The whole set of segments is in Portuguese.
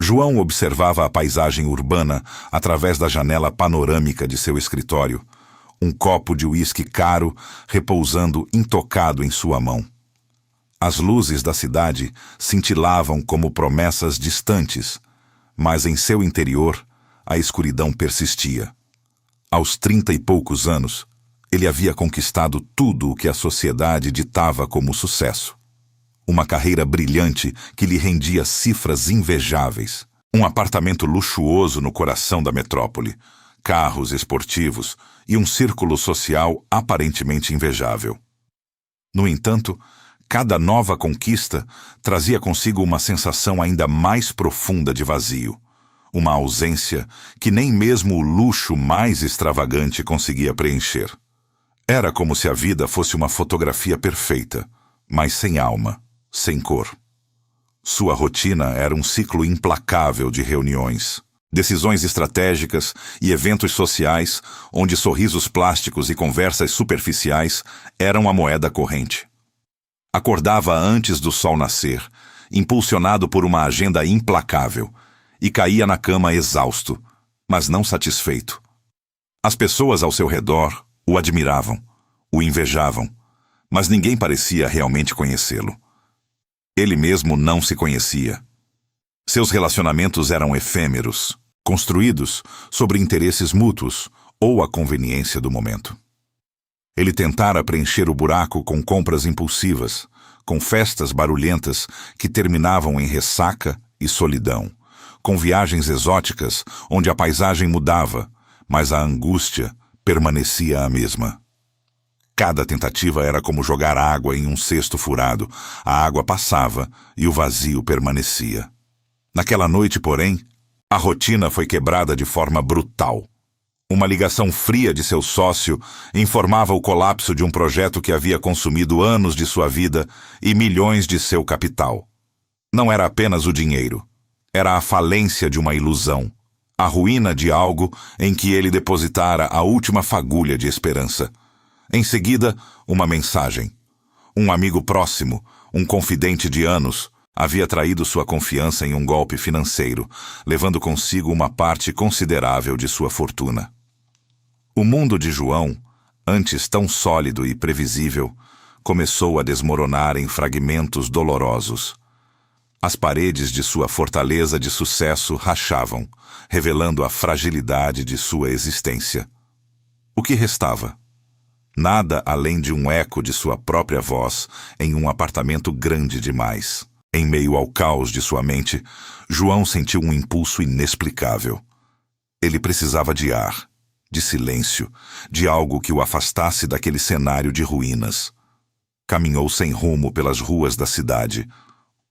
João observava a paisagem urbana através da janela panorâmica de seu escritório, um copo de uísque caro repousando intocado em sua mão. As luzes da cidade cintilavam como promessas distantes, mas em seu interior a escuridão persistia. Aos 30 e poucos anos, ele havia conquistado tudo o que a sociedade ditava como sucesso. Uma carreira brilhante que lhe rendia cifras invejáveis. Um apartamento luxuoso no coração da metrópole, carros esportivos e um círculo social aparentemente invejável. No entanto, cada nova conquista trazia consigo uma sensação ainda mais profunda de vazio. Uma ausência que nem mesmo o luxo mais extravagante conseguia preencher. Era como se a vida fosse uma fotografia perfeita, mas sem alma, sem cor. Sua rotina era um ciclo implacável de reuniões, decisões estratégicas e eventos sociais onde sorrisos plásticos e conversas superficiais eram a moeda corrente. Acordava antes do sol nascer, impulsionado por uma agenda implacável, e caía na cama exausto, mas não satisfeito. As pessoas ao seu redor o admiravam, o invejavam, mas ninguém parecia realmente conhecê-lo. Ele mesmo não se conhecia. Seus relacionamentos eram efêmeros, construídos sobre interesses mútuos ou a conveniência do momento. Ele tentara preencher o buraco com compras impulsivas, com festas barulhentas que terminavam em ressaca e solidão, com viagens exóticas onde a paisagem mudava, mas a angústia permanecia a mesma. Cada tentativa era como jogar água em um cesto furado. A água passava e o vazio permanecia. Naquela noite, porém, a rotina foi quebrada de forma brutal. Uma ligação fria de seu sócio informava o colapso de um projeto que havia consumido anos de sua vida e milhões de seu capital. Não era apenas o dinheiro. Era a falência de uma ilusão, a ruína de algo em que ele depositara a última fagulha de esperança. Em seguida, uma mensagem. Um amigo próximo, um confidente de anos, havia traído sua confiança em um golpe financeiro, levando consigo uma parte considerável de sua fortuna. O mundo de João, antes tão sólido e previsível, começou a desmoronar em fragmentos dolorosos. As paredes de sua fortaleza de sucesso rachavam, revelando a fragilidade de sua existência. O que restava? Nada além de um eco de sua própria voz em um apartamento grande demais. Em meio ao caos de sua mente, João sentiu um impulso inexplicável. Ele precisava de ar, de silêncio, de algo que o afastasse daquele cenário de ruínas. Caminhou sem rumo pelas ruas da cidade,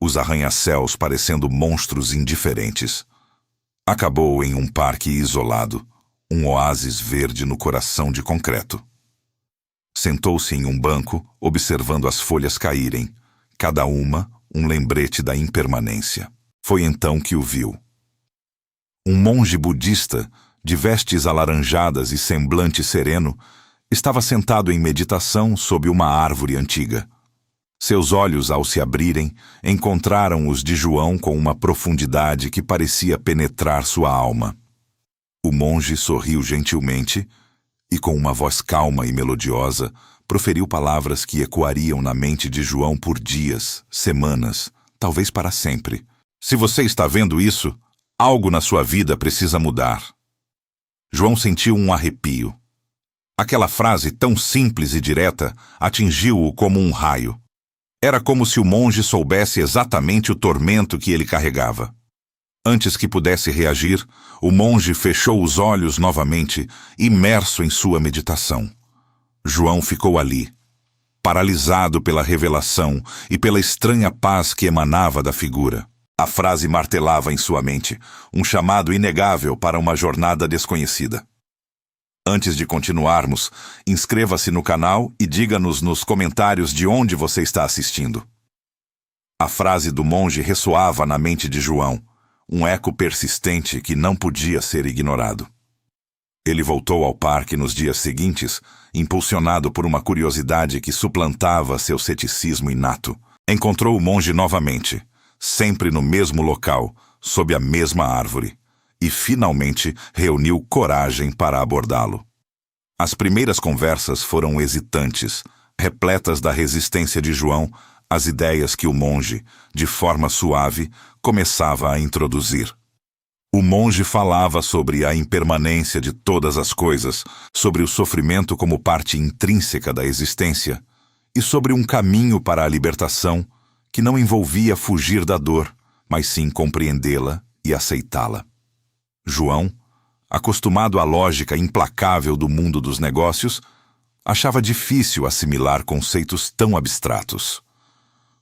os arranha-céus parecendo monstros indiferentes. Acabou em um parque isolado, um oásis verde no coração de concreto. Sentou-se em um banco, observando as folhas caírem, cada uma um lembrete da impermanência. Foi então que o viu. Um monge budista, de vestes alaranjadas e semblante sereno, estava sentado em meditação sob uma árvore antiga. Seus olhos, ao se abrirem, encontraram os de João com uma profundidade que parecia penetrar sua alma. O monge sorriu gentilmente e, com uma voz calma e melodiosa, proferiu palavras que ecoariam na mente de João por dias, semanas, talvez para sempre. Se você está vendo isso, algo na sua vida precisa mudar. João sentiu um arrepio. Aquela frase tão simples e direta atingiu-o como um raio. Era como se o monge soubesse exatamente o tormento que ele carregava. Antes que pudesse reagir, o monge fechou os olhos novamente, imerso em sua meditação. João ficou ali, paralisado pela revelação e pela estranha paz que emanava da figura. A frase martelava em sua mente, um chamado inegável para uma jornada desconhecida. Antes de continuarmos, inscreva-se no canal e diga-nos nos comentários de onde você está assistindo. A frase do monge ressoava na mente de João, um eco persistente que não podia ser ignorado. Ele voltou ao parque nos dias seguintes, impulsionado por uma curiosidade que suplantava seu ceticismo inato. Encontrou o monge novamente, sempre no mesmo local, sob a mesma árvore, e finalmente reuniu coragem para abordá-lo. As primeiras conversas foram hesitantes, repletas da resistência de João às ideias que o monge, de forma suave, começava a introduzir. O monge falava sobre a impermanência de todas as coisas, sobre o sofrimento como parte intrínseca da existência e sobre um caminho para a libertação que não envolvia fugir da dor, mas sim compreendê-la e aceitá-la. João, acostumado à lógica implacável do mundo dos negócios, achava difícil assimilar conceitos tão abstratos.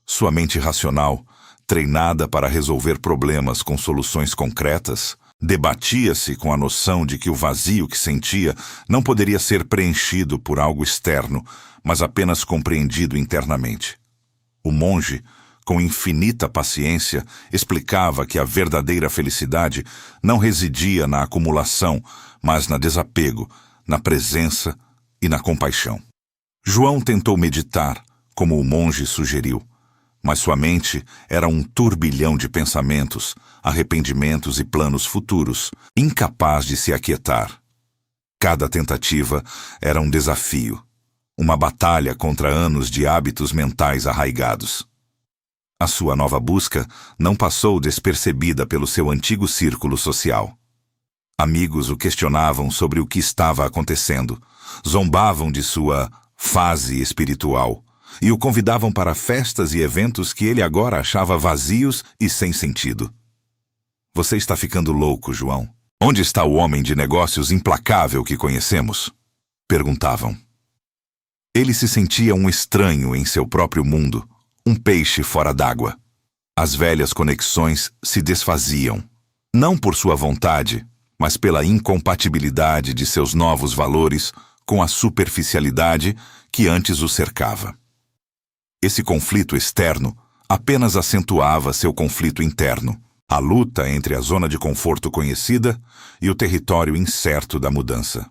Sua mente racional, treinada para resolver problemas com soluções concretas, debatia-se com a noção de que o vazio que sentia não poderia ser preenchido por algo externo, mas apenas compreendido internamente. O monge, com infinita paciência, explicava que a verdadeira felicidade não residia na acumulação, mas na desapego, na presença e na compaixão. João tentou meditar, como o monge sugeriu, mas sua mente era um turbilhão de pensamentos, arrependimentos e planos futuros, incapaz de se aquietar. Cada tentativa era um desafio, uma batalha contra anos de hábitos mentais arraigados. A sua nova busca não passou despercebida pelo seu antigo círculo social. Amigos o questionavam sobre o que estava acontecendo, zombavam de sua fase espiritual e o convidavam para festas e eventos que ele agora achava vazios e sem sentido. Você está ficando louco, João. Onde está o homem de negócios implacável que conhecemos? Perguntavam. Ele se sentia um estranho em seu próprio mundo, um peixe fora d'água. As velhas conexões se desfaziam, não por sua vontade, mas pela incompatibilidade de seus novos valores com a superficialidade que antes o cercava. Esse conflito externo apenas acentuava seu conflito interno, a luta entre a zona de conforto conhecida e o território incerto da mudança.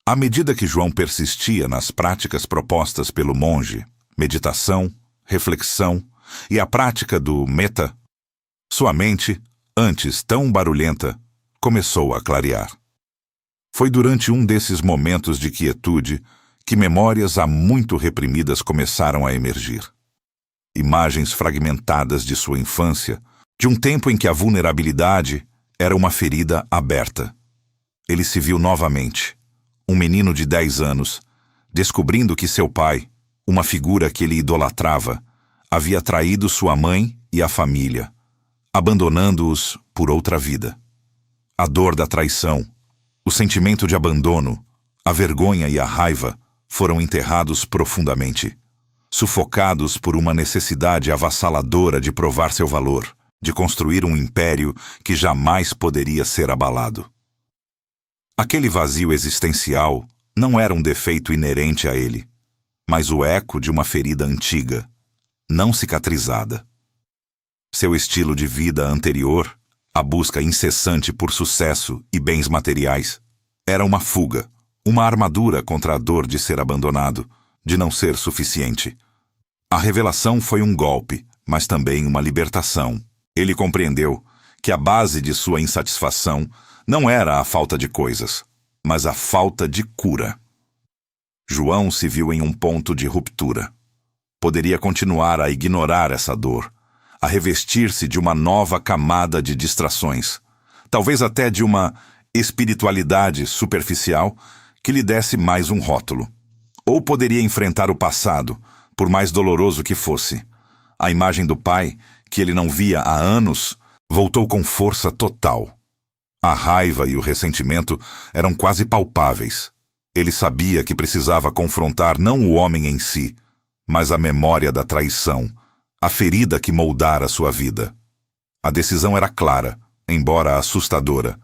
À medida que João persistia nas práticas propostas pelo monge, meditação, reflexão e a prática do metta, sua mente, antes tão barulhenta, começou a clarear. Foi durante um desses momentos de quietude que memórias há muito reprimidas começaram a emergir. Imagens fragmentadas de sua infância, de um tempo em que a vulnerabilidade era uma ferida aberta. Ele se viu novamente, um menino de 10 anos, descobrindo que seu pai, uma figura que ele idolatrava, havia traído sua mãe e a família, abandonando-os por outra vida. A dor da traição, o sentimento de abandono, a vergonha e a raiva foram enterrados profundamente, sufocados por uma necessidade avassaladora de provar seu valor, de construir um império que jamais poderia ser abalado. Aquele vazio existencial não era um defeito inerente a ele, mas o eco de uma ferida antiga, não cicatrizada. Seu estilo de vida anterior, a busca incessante por sucesso e bens materiais, era uma fuga, uma armadura contra a dor de ser abandonado, de não ser suficiente. A revelação foi um golpe, mas também uma libertação. Ele compreendeu que a base de sua insatisfação não era a falta de coisas, mas a falta de cura. João se viu em um ponto de ruptura. Poderia continuar a ignorar essa dor, a revestir-se de uma nova camada de distrações, talvez até de uma espiritualidade superficial que lhe desse mais um rótulo. Ou poderia enfrentar o passado, por mais doloroso que fosse. A imagem do pai, que ele não via há anos, voltou com força total. A raiva e o ressentimento eram quase palpáveis. Ele sabia que precisava confrontar não o homem em si, mas a memória da traição, a ferida que moldara sua vida. A decisão era clara, embora assustadora.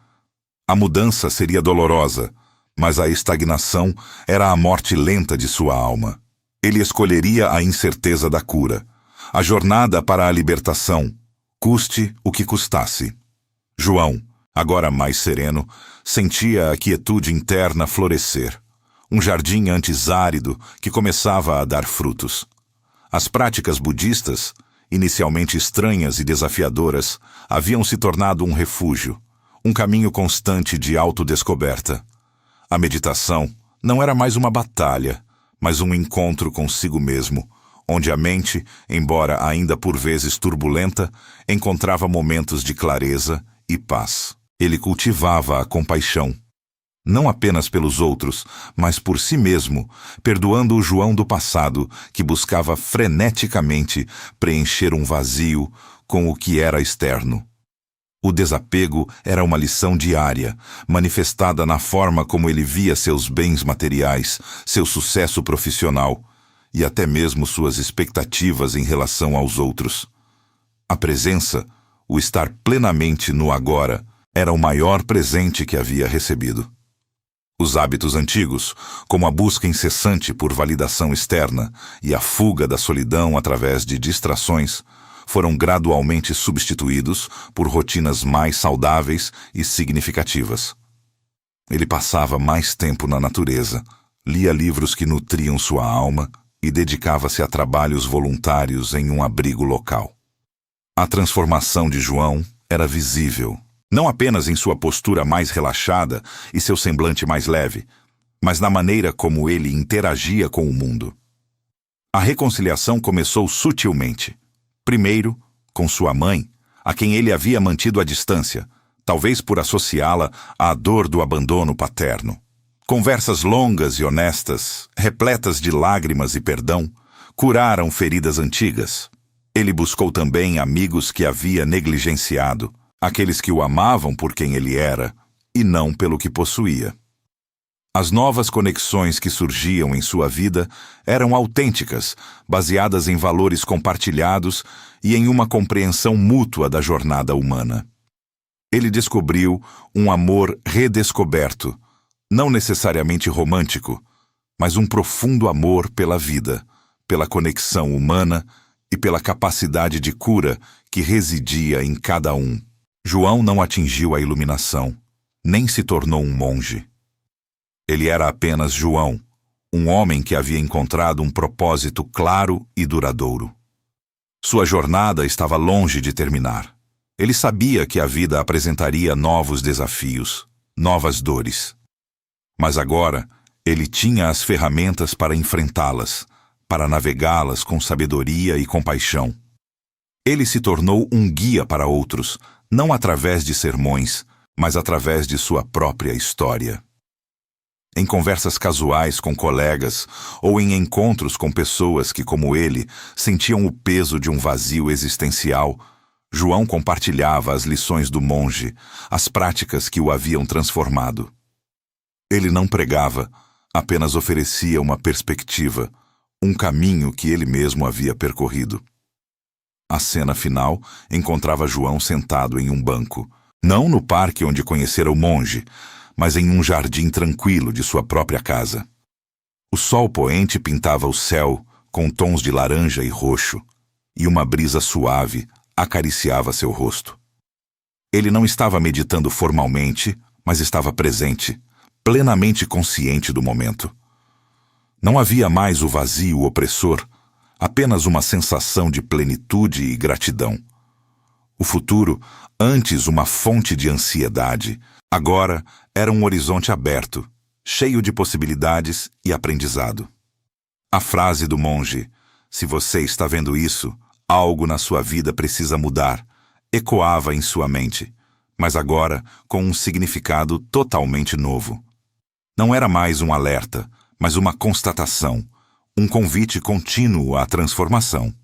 A mudança seria dolorosa, mas a estagnação era a morte lenta de sua alma. Ele escolheria a incerteza da cura, a jornada para a libertação, custe o que custasse. João, agora mais sereno, sentia a quietude interna florescer, um jardim antes árido que começava a dar frutos. As práticas budistas, inicialmente estranhas e desafiadoras, haviam se tornado um refúgio, um caminho constante de autodescoberta. A meditação não era mais uma batalha, mas um encontro consigo mesmo, onde a mente, embora ainda por vezes turbulenta, encontrava momentos de clareza e paz. Ele cultivava a compaixão, não apenas pelos outros, mas por si mesmo, perdoando o João do passado que buscava freneticamente preencher um vazio com o que era externo. O desapego era uma lição diária, manifestada na forma como ele via seus bens materiais, seu sucesso profissional e até mesmo suas expectativas em relação aos outros. A presença, o estar plenamente no agora, era o maior presente que havia recebido. Os hábitos antigos, como a busca incessante por validação externa e a fuga da solidão através de distrações, foram gradualmente substituídos por rotinas mais saudáveis e significativas. Ele passava mais tempo na natureza, lia livros que nutriam sua alma e dedicava-se a trabalhos voluntários em um abrigo local. A transformação de João era visível, não apenas em sua postura mais relaxada e seu semblante mais leve, mas na maneira como ele interagia com o mundo. A reconciliação começou sutilmente. Primeiro, com sua mãe, a quem ele havia mantido à distância, talvez por associá-la à dor do abandono paterno. Conversas longas e honestas, repletas de lágrimas e perdão, curaram feridas antigas. Ele buscou também amigos que havia negligenciado, aqueles que o amavam por quem ele era e não pelo que possuía. As novas conexões que surgiam em sua vida eram autênticas, baseadas em valores compartilhados e em uma compreensão mútua da jornada humana. Ele descobriu um amor redescoberto, não necessariamente romântico, mas um profundo amor pela vida, pela conexão humana e pela capacidade de cura que residia em cada um. João não atingiu a iluminação, nem se tornou um monge. Ele era apenas João, um homem que havia encontrado um propósito claro e duradouro. Sua jornada estava longe de terminar. Ele sabia que a vida apresentaria novos desafios, novas dores. Mas agora, ele tinha as ferramentas para enfrentá-las, para navegá-las com sabedoria e compaixão. Ele se tornou um guia para outros, não através de sermões, mas através de sua própria história. Em conversas casuais com colegas ou em encontros com pessoas que, como ele, sentiam o peso de um vazio existencial, João compartilhava as lições do monge, as práticas que o haviam transformado. Ele não pregava, apenas oferecia uma perspectiva, um caminho que ele mesmo havia percorrido. A cena final encontrava João sentado em um banco, não no parque onde conhecera o monge, mas em um jardim tranquilo de sua própria casa. O sol poente pintava o céu com tons de laranja e roxo, e uma brisa suave acariciava seu rosto. Ele não estava meditando formalmente, mas estava presente, plenamente consciente do momento. Não havia mais o vazio opressor, apenas uma sensação de plenitude e gratidão. O futuro, antes uma fonte de ansiedade, agora era um horizonte aberto, cheio de possibilidades e aprendizado. A frase do monge, "Se você está vendo isso, algo na sua vida precisa mudar", ecoava em sua mente, mas agora com um significado totalmente novo. Não era mais um alerta, mas uma constatação, um convite contínuo à transformação.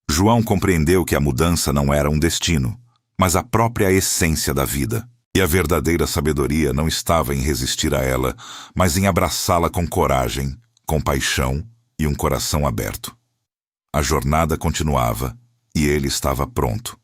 João compreendeu que a mudança não era um destino, mas a própria essência da vida. E a verdadeira sabedoria não estava em resistir a ela, mas em abraçá-la com coragem, compaixão e um coração aberto. A jornada continuava e ele estava pronto.